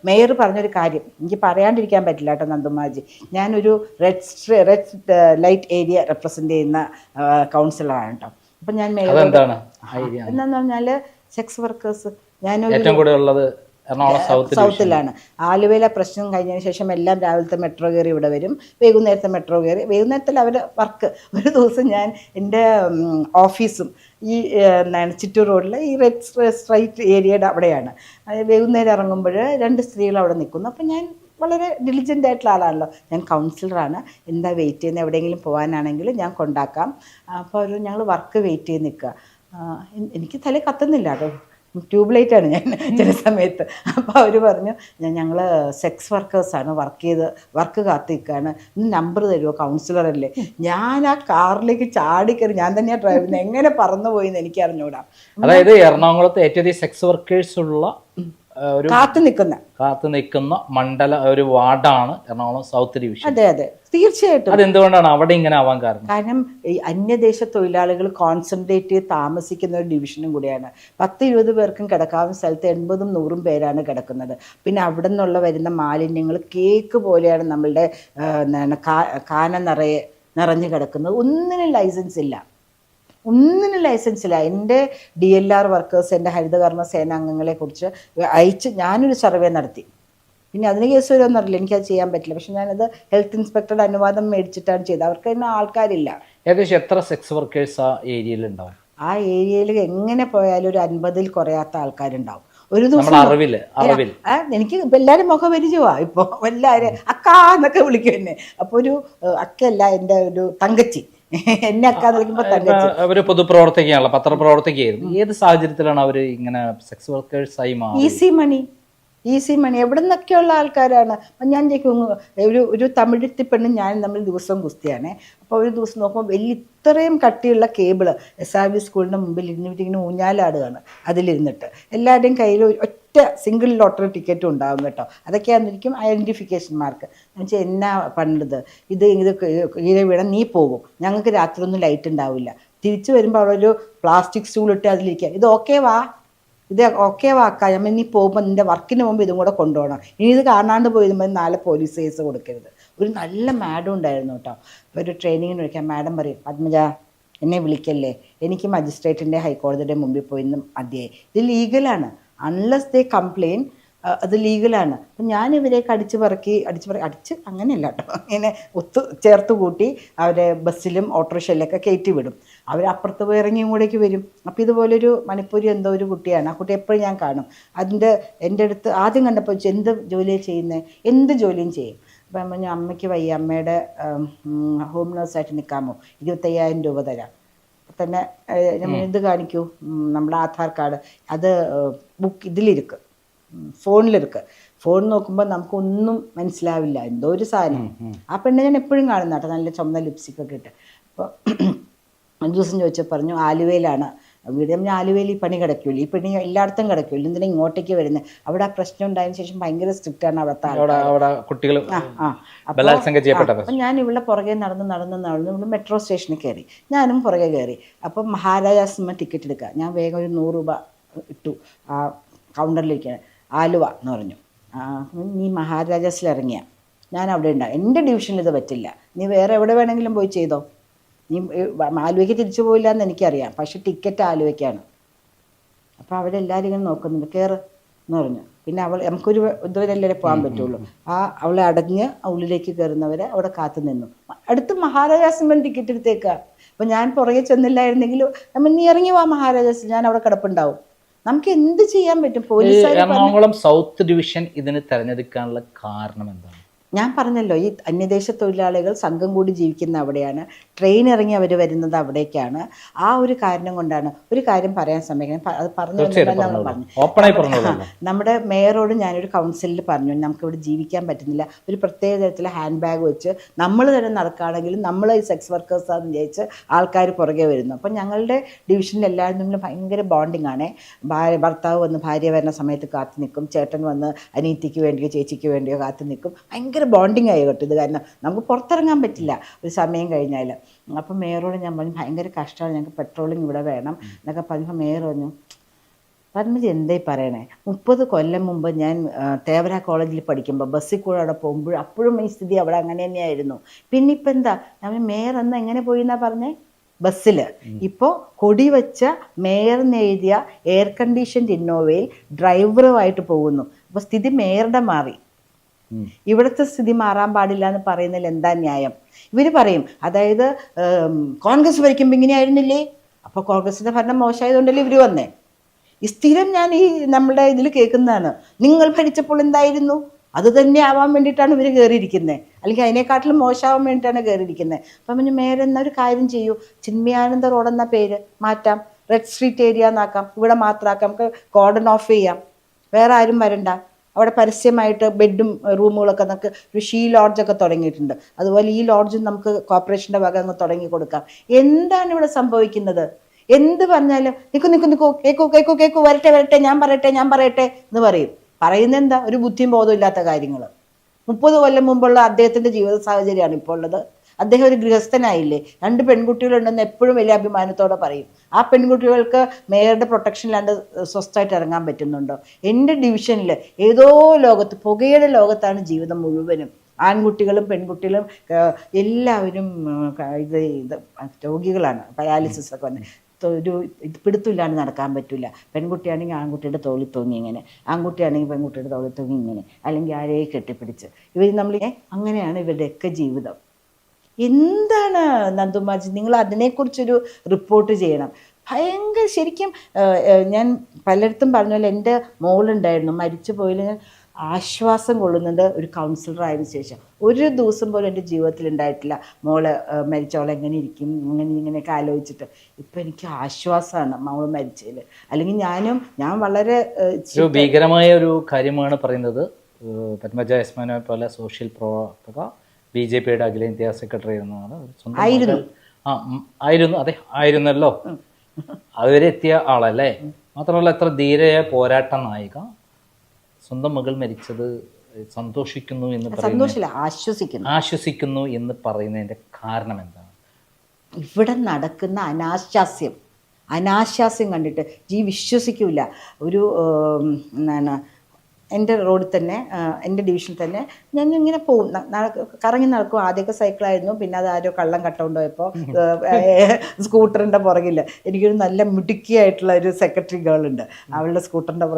Mayor പറഞ്ഞൊരു കാര്യം എനിക്ക് പറയാണ്ടിരിക്കാൻ പറ്റില്ല കേട്ടോ നന്ദുമാജി. ഞാനൊരു റെഡ് ലൈറ്റ് ഏരിയ റെപ്രസെൻ്റ് ചെയ്യുന്ന കൗൺസിലറാണ് കേട്ടോ. അപ്പം ഞാൻ മേയർ എന്താന്ന് പറഞ്ഞാൽ സെക്സ് വർക്കേഴ്സ് ഞാനൊരു സൗത്തിലാണ്. ആലുവയിലെ പ്രശ്നം കഴിഞ്ഞതിന് ശേഷം എല്ലാം രാവിലത്തെ മെട്രോ കയറി ഇവിടെ വരും, വൈകുന്നേരത്തെ മെട്രോ കയറി, വൈകുന്നേരത്തിൽ അവർ വർക്ക്. ഒരു ദിവസം ഞാൻ എൻ്റെ ഓഫീസും ഈ എന്താണ് ചിറ്റൂർ റോഡിൽ ഈ റെഡ് സ്ട്രൈറ്റ് ഏരിയയുടെ അവിടെയാണ്. വൈകുന്നേരം ഇറങ്ങുമ്പോൾ 2 സ്ത്രീകൾ അവിടെ നിൽക്കുന്നു. അപ്പം ഞാൻ വളരെ ഡിലിജൻ്റ് ആയിട്ടുള്ള ആളാണല്ലോ, ഞാൻ കൗൺസിലറാണ്, എന്താ വെയിറ്റ് ചെയ്യുന്നത്, എവിടെയെങ്കിലും പോകാനാണെങ്കിൽ ഞാൻ കൊണ്ടാക്കാം. അപ്പോൾ ഞങ്ങൾ വർക്ക് വെയിറ്റ് ചെയ്ത് നിൽക്കുക. എനിക്ക് തല കത്തുന്നില്ല കേട്ടോ, ട്യൂബ് ലൈറ്റാണ് ഞാൻ ചില സമയത്ത്. അപ്പോൾ അവർ പറഞ്ഞു ഞങ്ങൾ സെക്സ് വർക്കേഴ്സാണ്, വർക്ക് കാത്ത് നിൽക്കുകയാണ്, നമ്പർ തരുമോ, കൗൺസിലറല്ലേ. ഞാൻ ആ കാറിലേക്ക് ചാടിക്കറി, ഞാൻ തന്നെയാണ് ഡ്രൈവ് ചെയ്യുന്നത്, എങ്ങനെ പറന്നു പോയിന്ന് എനിക്ക് അറിഞ്ഞൂടാ. അതായത് എറണാകുളത്ത് ഏറ്റവും സെക്സ് വർക്കേഴ്സ് ഉള്ള കാത്തു നിൽക്കുന്ന മണ്ഡല ഒരു വാർഡാണ് എറണാകുളം സൗത്ത് ഡിവിഷൻ. അതെ അതെ തീർച്ചയായിട്ടും. അതെന്തുകൊണ്ടാണ് അവിടെ ഇങ്ങനെ ആവാൻ കാരണം? കാരണം ഈ അന്യദേശ തൊഴിലാളികൾ കോൺസെൻട്രേറ്റ് ചെയ്ത് താമസിക്കുന്ന ഒരു ഡിവിഷനും കൂടിയാണ്. 10-20 പേർക്കും കിടക്കാവുന്ന സ്ഥലത്ത് 80-100 പേരാണ് കിടക്കുന്നത്. പിന്നെ അവിടെ നിന്നുള്ള വരുന്ന മാലിന്യങ്ങൾ കേക്ക് പോലെയാണ് നമ്മളുടെ കാന നിറഞ്ഞു കിടക്കുന്നത്. ഒന്നിനും ലൈസൻസ് ഇല്ല. എൻ്റെ DLR വർക്കേഴ്സ്, എൻ്റെ ഹരിതകർമ്മ സേന അംഗങ്ങളെക്കുറിച്ച് അയച്ച് ഞാനൊരു സർവേ നടത്തി. പിന്നെ അതിന് കേസ് വരുമെന്നറിയില്ല, എനിക്കത് ചെയ്യാൻ പറ്റില്ല. പക്ഷെ ഞാനത് ഹെൽത്ത് ഇൻസ്പെക്ടറുടെ അനുവാദം മേടിച്ചിട്ടാണ് ചെയ്തത്. അവർക്ക് തന്നെ ആൾക്കാരില്ല. ഏകദേശം എത്ര സെക്സ് വർക്കേഴ്സ് ആ ഏരിയയിൽ ഉണ്ടാവും? ആ ഏരിയയിൽ എങ്ങനെ പോയാലും ഒരു 50-ൽ കുറയാത്ത ആൾക്കാരുണ്ടാവും. ഒരു ദിവസം എനിക്ക് എല്ലാവരും മുഖപരിചയമാണ്. ഇപ്പോൾ എല്ലാവരും അക്കാ എന്നൊക്കെ വിളിക്കും എന്നെ. അപ്പോൾ ഒരു അക്കയല്ല, എൻ്റെ ഒരു തങ്കച്ചി, എന്നെ അക്കാന്ന് വിളിക്കുമ്പോൾ തങ്കച്ചി. അവര് പൊതുപ്രവർത്തകയാണല്ലോ, പത്രപ്രവർത്തകയായിരുന്നു. ഏത് സാഹചര്യത്തിലാണ് അവർ ഇങ്ങനെ സെക്സ് വർക്കേഴ്സ് ആയി മാറി? ഈസി മണി എവിടെ നിന്നൊക്കെയുള്ള ആൾക്കാരാണ്. അപ്പം ഞാൻ ഒരു തമിഴത്തി പെണ്ണും ഞാനും തമ്മിൽ ദിവസവും കുസ്തിയാണ്. അപ്പോൾ ഒരു ദിവസം നോക്കുമ്പോൾ ഇത്രയും കട്ടിയുള്ള കേബിള് SRV സ്കൂളിൻ്റെ മുമ്പിൽ ഇരുന്നിട്ടിങ്ങനെ ഊഞ്ഞാലാടുകയാണ്. അതിലിരുന്നിട്ട് എല്ലാവരുടെയും കയ്യിൽ ഒറ്റ സിംഗിൾ ലോട്ടറി ടിക്കറ്റും ഉണ്ടാകും കേട്ടോ. അതൊക്കെയാണെന്നിരിക്കും ഐഡൻറ്റിഫിക്കേഷൻ മാർക്ക്. ഞാൻ വെച്ചാൽ എന്നാ പണ്ടത് ഇത് കീഴെ വീണാൽ നീ പോകും, ഞങ്ങൾക്ക് രാത്രി ഒന്നും ലൈറ്റ് ഉണ്ടാവില്ല, തിരിച്ചു വരുമ്പോൾ അവിടെ ഒരു പ്ലാസ്റ്റിക് സ്റ്റൂൾ ഇട്ട് അതിലിരിക്കുക, ഇത് ഓക്കെ വാക്കാം, നീ പോകുമ്പോൾ നിൻ്റെ വർക്കിന് മുമ്പ് ഇതും കൂടെ കൊണ്ടുപോകണം, ഇനി ഇത് കാണാണ്ട് പോയിരുമ്പോൾ 4 പോലീസ് കേസ് കൊടുക്കരുത്. ഒരു നല്ല മാഡം ഉണ്ടായിരുന്നു കേട്ടോ. അപ്പോൾ ഒരു ട്രെയിനിങ്ങിന് വിളിക്കാം, മാഡം പറയും പത്മജ എന്നെ വിളിക്കല്ലേ, എനിക്ക് മജിസ്ട്രേറ്റിൻ്റെ ഹൈക്കോടതിയുടെ മുമ്പിൽ പോയിന്നും മതിയായി, ഇത് ലീഗലാണ്, അൺലെസ് ദേ കംപ്ലെയിൻ അത് ലീഗലാണ്. അപ്പം ഞാൻ ഇവരെയൊക്കെ അടിച്ച് അങ്ങനെയല്ല കേട്ടോ, ഇങ്ങനെ ചേർത്ത് കൂട്ടി അവരെ ബസ്സിലും ഓട്ടോറിക്ഷയിലൊക്കെ കയറ്റി വിടും. അവർ അപ്പുറത്ത് പോയി ഇറങ്ങിയും കൂടേക്ക് വരും. അപ്പോൾ ഇതുപോലൊരു മണിപ്പൂരി എന്തോ ഒരു കുട്ടിയാണ്, ആ കുട്ടി എപ്പോഴും ഞാൻ കാണും. എൻ്റെ അടുത്ത് ആദ്യം കണ്ടപ്പോൾ എന്ത് ജോലിയാണ് ചെയ്യുന്നത്, എന്ത് ജോലിയും ചെയ്യും. അപ്പം പറഞ്ഞു അമ്മയ്ക്ക് വയ്യ, അമ്മയുടെ ഹോം നേഴ്സായിട്ട് നിൽക്കാമോ, 25,000 രൂപ തരാം. തന്നെ ഇത് കാണിക്കൂ, നമ്മുടെ ആധാർ കാർഡ്, അത് ഇതിലിരിക്കും, ഫോണിലിരിക്കുക. ഫോൺ നോക്കുമ്പോൾ നമുക്കൊന്നും മനസ്സിലാവില്ല, എന്തോ ഒരു സാധനം. ആ പെണ്ണെ ഞാൻ എപ്പോഴും കാണുന്ന കേട്ടോ, നല്ല ചുമന്ന ലിപ്സ്റ്റിക്കൊക്കെ ഇട്ട്. അപ്പോൾ ഒരു ദിവസം ചോദിച്ചാൽ പറഞ്ഞു ആലുവയിലാണ് വീട്. ഞാൻ ആലുവയിൽ ഈ പണി കിടക്കില്ല, ഈ പണി എല്ലായിടത്തും കിടക്കില്ല, എന്തിനാ ഇങ്ങോട്ടേക്ക് വരുന്നത്, അവിടെ ആ പ്രശ്നം ഉണ്ടായതിനു ശേഷം ഭയങ്കര സ്ട്രിക്റ്റ് ആണ് അവിടുത്തെ കുട്ടികൾ. അപ്പം ഞാൻ ഇവിടെ പുറകെ നടന്ന് മെട്രോ സ്റ്റേഷനിൽ കയറി, ഞാനും പുറകെ കയറി. അപ്പം മഹാരാജാസ് ടിക്കറ്റ് എടുക്കുക, ഞാൻ വേഗം ഒരു 100 രൂപ ഇട്ടു ആ കൗണ്ടറിലിരിക്കുകയാണ്. ആലുവ എന്ന് പറഞ്ഞു. നീ മഹാരാജാസിൽ ഇറങ്ങിയ ഞാൻ അവിടെ ഉണ്ടാകും, എൻ്റെ ഡിവിഷനിൽ ഇത് പറ്റില്ല, നീ വേറെ എവിടെ വേണമെങ്കിലും പോയി ചെയ്തോ, നീ ആലുവയ്ക്ക് തിരിച്ചു പോയില്ല എന്ന് എനിക്കറിയാം, പക്ഷെ ടിക്കറ്റ് ആലുവയ്ക്കാണ്. അപ്പോൾ അവിടെ എല്ലാവരും ഇങ്ങനെ നോക്കുന്നുണ്ട്, കയറ് എന്ന് പറഞ്ഞു. പിന്നെ നമുക്കൊരു ഇതുവരെയല്ലേ പോകാൻ പറ്റുള്ളൂ. അവളെ അടഞ്ഞ് ഉള്ളിലേക്ക് കയറുന്നവരെ അവിടെ കാത്തു നിന്നു. അടുത്ത് മഹാരാജാസിന് ടിക്കറ്റ് എടുത്തേക്കുക. അപ്പം ഞാൻ പുറകെ ചെന്നില്ലായിരുന്നെങ്കിലും നീ ഇറങ്ങി വാ മഹാരാജാസ്, ഞാൻ അവിടെ കിടപ്പുണ്ടാവും. നമുക്ക് എന്ത് ചെയ്യാൻ പറ്റും? എറണാകുളം സൗത്ത് ഡിവിഷൻ ഇതിന് തെരഞ്ഞെടുക്കാനുള്ള കാരണം എന്താണ്? ഞാൻ പറഞ്ഞല്ലോ, ഈ അന്യദേശ തൊഴിലാളികൾ സംഘം കൂടി ജീവിക്കുന്ന അവിടെയാണ്, ട്രെയിൻ ഇറങ്ങി അവർ വരുന്നത് അവിടേക്കാണ്. ആ ഒരു കാരണം കൊണ്ടാണ്. ഒരു കാര്യം പറയാൻ സമയം അത് പറഞ്ഞു. നമ്മുടെ മേയറോട് ഞാനൊരു കൗൺസിലിൽ പറഞ്ഞു, നമുക്കിവിടെ ജീവിക്കാൻ പറ്റുന്നില്ല, ഒരു പ്രത്യേക തരത്തിലുള്ള ഹാൻഡ് ബാഗ് വെച്ച് നമ്മൾ തന്നെ നടക്കുകയാണെങ്കിലും നമ്മൾ ഈ സെക്സ് വർക്കേഴ്സാന്ന് വിചാരിച്ച് ആൾക്കാർ പുറകെ വരുന്നു. അപ്പം ഞങ്ങളുടെ ഡിവിഷനിൽ എല്ലാവരും തമ്മിൽ ഭയങ്കര ബോണ്ടിങ് ആണ്. ഭർത്താവ് വന്ന് ഭാര്യ വരുന്ന സമയത്ത് കാത്തു നിൽക്കും, ചേട്ടൻ വന്ന് അനീതിക്ക് വേണ്ടിയോ ചേച്ചിക്ക് വേണ്ടിയോ കാത്തു നിൽക്കും. ഭയങ്കര ബോണ്ടിങ് ആയി കേട്ടോ ഇത്. കാരണം നമുക്ക് പുറത്തിറങ്ങാൻ പറ്റില്ല ഒരു സമയം കഴിഞ്ഞാൽ. അപ്പം മേയറോട് ഞാൻ പറഞ്ഞു ഭയങ്കര കഷ്ടമാണ്, ഞങ്ങൾക്ക് പെട്രോളിങ് ഇവിടെ വേണം എന്നൊക്കെ പറഞ്ഞപ്പോൾ മേയർ പറഞ്ഞു പത്മജി എന്തായി പറയണേ, 30 കൊല്ലം മുമ്പ് ഞാൻ തേവര കോളേജിൽ പഠിക്കുമ്പോൾ ബസ്സിൽ കൂടെ അവിടെ പോകുമ്പോൾ അപ്പോഴും ഈ സ്ഥിതി അവിടെ അങ്ങനെ തന്നെയായിരുന്നു. പിന്നെ ഇപ്പം എന്താ, അവൻ മേയർ എന്ന് എങ്ങനെ പോയി എന്നാ പറഞ്ഞേ, ബസ്സിൽ. ഇപ്പോൾ കൊടി വെച്ച മേയറിന് എഴുതിയ എയർ കണ്ടീഷൻഡ് ഇന്നോവയിൽ ഡ്രൈവറുമായിട്ട് പോകുന്നു. അപ്പോൾ സ്ഥിതി മേയറുടെ മാറി, ഇവിടുത്തെ സ്ഥിതി മാറാൻ പാടില്ല എന്ന് പറയുന്നതിൽ എന്താ ന്യായം? ഇവർ പറയും, അതായത് കോൺഗ്രസ് ഭരിക്കുമ്പോൾ ഇങ്ങനെയായിരുന്നില്ലേ, അപ്പോൾ കോൺഗ്രസിൻ്റെ ഭരണം മോശമായതുകൊണ്ടല്ലേ ഇവർ വന്നേ. ഈ സ്ഥിരം ഞാൻ ഈ നമ്മുടെ ഇതിൽ കേൾക്കുന്നതാണ്, നിങ്ങൾ ഭരിച്ചപ്പോൾ എന്തായിരുന്നു, അത് തന്നെ ആവാൻ വേണ്ടിയിട്ടാണ് ഇവർ കയറിയിരിക്കുന്നത്, അല്ലെങ്കിൽ അതിനെക്കാട്ടിലും മോശമാവാൻ വേണ്ടിയിട്ടാണ് കയറിയിരിക്കുന്നത്. അപ്പം പിന്നെ മേയർ എന്നൊരു കാര്യം ചെയ്യൂ, ചിന്മയാനന്ദ റോഡ് എന്ന പേര് മാറ്റാം, റെഡ് സ്ട്രീറ്റ് ഏരിയ എന്നാക്കാം, ഇവിടെ മാത്രമാക്കാം, നമുക്ക് കോർഡൺ ഓഫ് ചെയ്യാം, വേറെ ആരും വരണ്ട. അവിടെ പരസ്യമായിട്ട് ബെഡും റൂമുകളൊക്കെ നമുക്ക് ഒരു ഷീ ലോഡ്ജൊക്കെ തുടങ്ങിയിട്ടുണ്ട്. അതുപോലെ ഈ ലോഡ്ജും നമുക്ക് കോർപ്പറേഷൻ്റെ വക അങ്ങ് തുടങ്ങി കൊടുക്കാം. എന്താണ് ഇവിടെ സംഭവിക്കുന്നത്? എന്ത് പറഞ്ഞാലും നിൽക്കൂ കേക്കൂ വരട്ടെ ഞാൻ പറയട്ടെ എന്ന് പറയും. പറയുന്നത് എന്താ, ഒരു ബുദ്ധിയും ബോധവും ഇല്ലാത്ത കാര്യങ്ങൾ. 30 കൊല്ലം മുമ്പുള്ള അദ്ദേഹത്തിൻ്റെ ജീവിത സാഹചര്യമാണ് ഇപ്പോൾ ഉള്ളത്. അദ്ദേഹം ഒരു ഗൃഹസ്ഥനായില്ലേ, 2 പെൺകുട്ടികളുണ്ടെന്ന് എപ്പോഴും വലിയ അഭിമാനത്തോടെ പറയും. ആ പെൺകുട്ടികൾക്ക് മേയറുടെ പ്രൊട്ടക്ഷനിലാണ്ട് സ്വസ്ഥമായിട്ട് ഇറങ്ങാൻ പറ്റുന്നുണ്ടോ? എൻ്റെ ഡിവിഷനിൽ ഏതോ ലോകത്ത്, പുകയുടെ ലോകത്താണ് ജീവിതം മുഴുവനും. ആൺകുട്ടികളും പെൺകുട്ടികളും എല്ലാവരും ഇത് രോഗികളാണ്, പയാലിസിസ് ഒക്കെ വന്ന് ഒരു പിടുത്തില്ലാണ്ട് നടക്കാൻ പറ്റില്ല. പെൺകുട്ടിയാണെങ്കിൽ ആൺകുട്ടിയുടെ തോളിൽ തൂങ്ങി ഇങ്ങനെ, ആൺകുട്ടിയാണെങ്കിൽ പെൺകുട്ടിയുടെ തോളിൽ തൂങ്ങി ഇങ്ങനെ, അല്ലെങ്കിൽ ആരെയും കെട്ടിപ്പിടിച്ച്. ഇവർ നമ്മൾ അങ്ങനെയാണ് ഇവരുടെയൊക്കെ ജീവിതം. എന്താണ് നന്ദുമാജി, നിങ്ങൾ അതിനെക്കുറിച്ചൊരു റിപ്പോർട്ട് ചെയ്യണം. ഭയങ്കര, ശരിക്കും ഞാൻ പലയിടത്തും പറഞ്ഞ പോലെ എൻ്റെ മോളുണ്ടായിരുന്നു, മരിച്ചു പോയില്ല, ഞാൻ ആശ്വാസം കൊള്ളുന്നത് ഒരു കൗൺസിലർ ആയതിനു ശേഷം. ഒരു ദിവസം പോലും എൻ്റെ ജീവിതത്തിൽ ഉണ്ടായിട്ടില്ല മോള് മരിച്ചോളെ എങ്ങനെ ഇരിക്കും ഇങ്ങനെയൊക്കെ ആലോചിച്ചിട്ട്. ഇപ്പം എനിക്ക് ആശ്വാസമാണ് മോള് മരിച്ചതിൽ. അല്ലെങ്കിൽ ഞാൻ വളരെ ഭീകരമായ ഒരു കാര്യമാണ് പറയുന്നത്. പത്മജ യസ്മാനെ പോലെ സോഷ്യൽ പ്രവർത്തക, BJPയുടെ അഖിലേന്ത്യാ സെക്രട്ടറി എന്നാണ് ആയിരുന്നു. അതെ, ആയിരുന്നല്ലോ, അതുവരെ എത്തിയ ആളല്ലേ. മാത്രമല്ല എത്ര ധീരയ പോരാട്ട നായിക. സ്വന്തം മകൾ മരിച്ചത് സന്തോഷിക്കുന്നു എന്ന് ആശ്വസിക്കുന്നു എന്ന് പറയുന്നതിന്റെ കാരണം എന്താണ്? ഇവിടെ നടക്കുന്ന അനാശാസ്യം കണ്ടിട്ട് വിശ്വസിക്കൂല. ഒരു എന്താണ്, എൻ്റെ റോഡിൽ തന്നെ, എൻ്റെ ഡിവിഷനിൽ തന്നെ ഞാൻ ഇങ്ങനെ പോവും, കറങ്ങി നടക്കും. ആദ്യമൊക്കെ സൈക്കിളായിരുന്നു, പിന്നെ അത് ആരോ കള്ളം കട്ടുകൊണ്ട് പോയപ്പോൾ സ്കൂട്ടറിൻ്റെ പുറകിൽ എനിക്കൊരു നല്ല മിടുക്കിയായിട്ടുള്ള ഒരു സെക്രട്ടറി ഗേൾ ഉണ്ട്. അവളുടെ സ്കൂട്ടറിൻ്റെ